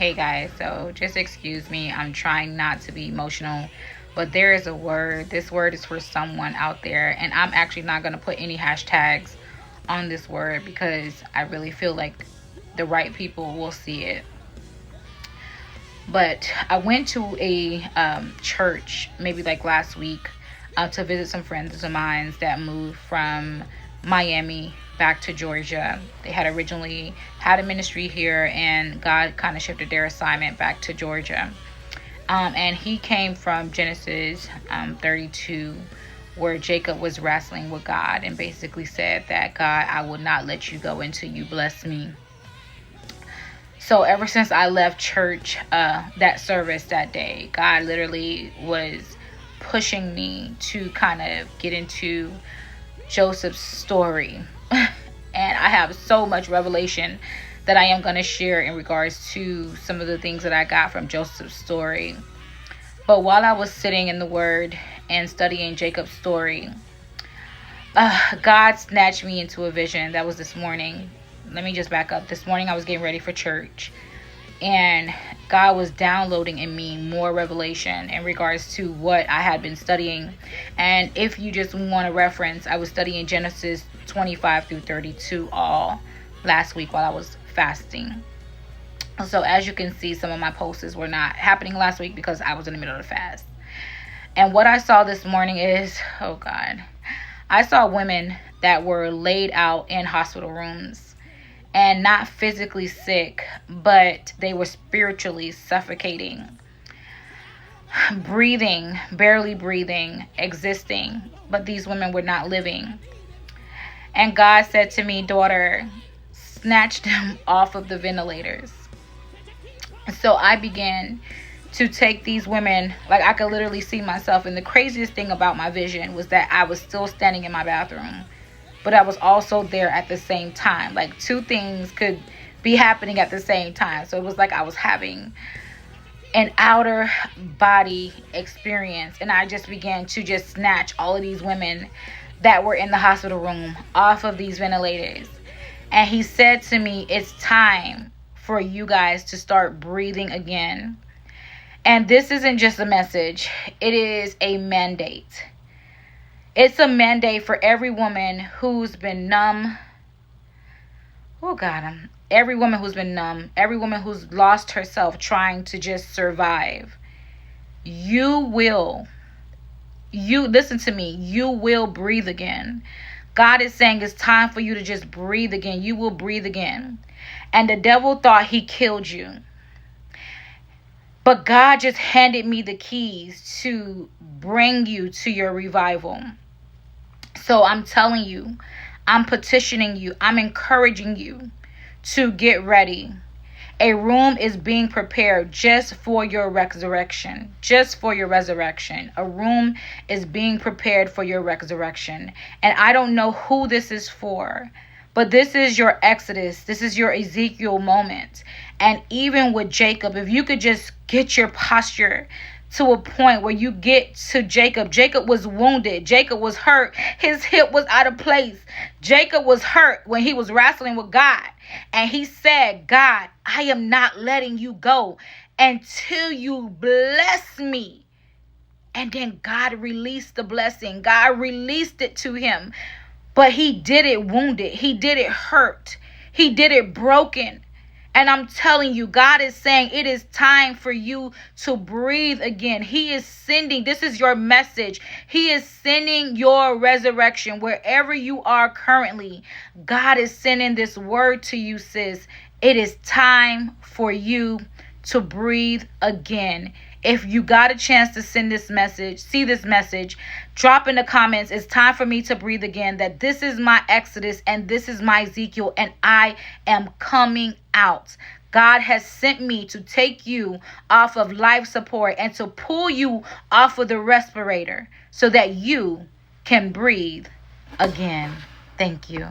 Hey guys, so just excuse me. I'm trying not to be emotional, but there is a word. This word is for someone out there, and I'm actually not going to put any hashtags on this word because I really feel like the right people will see it. But I went to a church maybe like last week to visit some friends of mine that moved from Miami back to Georgia. They had originally had a ministry here, and God kind of shifted their assignment back to Georgia. And he came from Genesis 32, where Jacob was wrestling with God and basically said that, God, I will not let you go until you bless me. So ever since I left church, that service that day, God literally was pushing me to kind of get into Joseph's story. And I have so much revelation that I am going to share in regards to some of the things that I got from Joseph's story. But while I was sitting in the Word and studying Jacob's story, God snatched me into a vision. That was this morning. Let me just back up. This morning I was getting ready for church, and God was downloading in me more revelation in regards to what I had been studying. And if you just want to reference, I was studying Genesis 25 through 32 all last week while I was fasting. So as you can see, some of my posts were not happening last week because I was in the middle of the fast. And what I saw this morning is, oh God, I saw women that were laid out in hospital rooms and not physically sick, but they were spiritually suffocating, breathing, barely breathing, existing, but these women were not living. And God said to me, daughter, snatch them off of the ventilators. So I began to take these women, like I could literally see myself. And the craziest thing about my vision was that I was still standing in my bathroom, but I was also there at the same time. Like two things could be happening at the same time. So it was like I was having an outer body experience. And I just began to just snatch all of these women that were in the hospital room off of these ventilators. And he said to me, it's time for you guys to start breathing again. And this isn't just a message. It is a mandate. It's a mandate for every woman who's been numb. Oh God, every woman who's been numb, every woman who's lost herself trying to just survive. You listen to me, you will breathe again. God is saying it's time for you to just breathe again. You will breathe again. And the devil thought he killed you. But God just handed me the keys to bring you to your revival. So I'm telling you, I'm petitioning you, I'm encouraging you to get ready. A room is being prepared just for your resurrection. Just for your resurrection. A room is being prepared for your resurrection. And I don't know who this is for, but this is your Exodus. This is your Ezekiel moment. And even with Jacob, if you could just get your posture to a point where you get to Jacob. Jacob was wounded. Jacob was hurt. His hip was out of place. Jacob was hurt when he was wrestling with God. And he said, God, I am not letting you go until you bless me. And then God released the blessing. God released it to him. But he did it wounded. He did it hurt. He did it broken. And I'm telling you, God is saying it is time for you to breathe again. He is sending, this is your message. He is sending your resurrection wherever you are currently. God is sending this word to you, sis. It is time for you to breathe again. If you got a chance to see this message, drop in the comments, it's time for me to breathe again, that this is my Exodus and this is my Ezekiel and I am coming out. God has sent me to take you off of life support and to pull you off of the respirator so that you can breathe again. Thank you.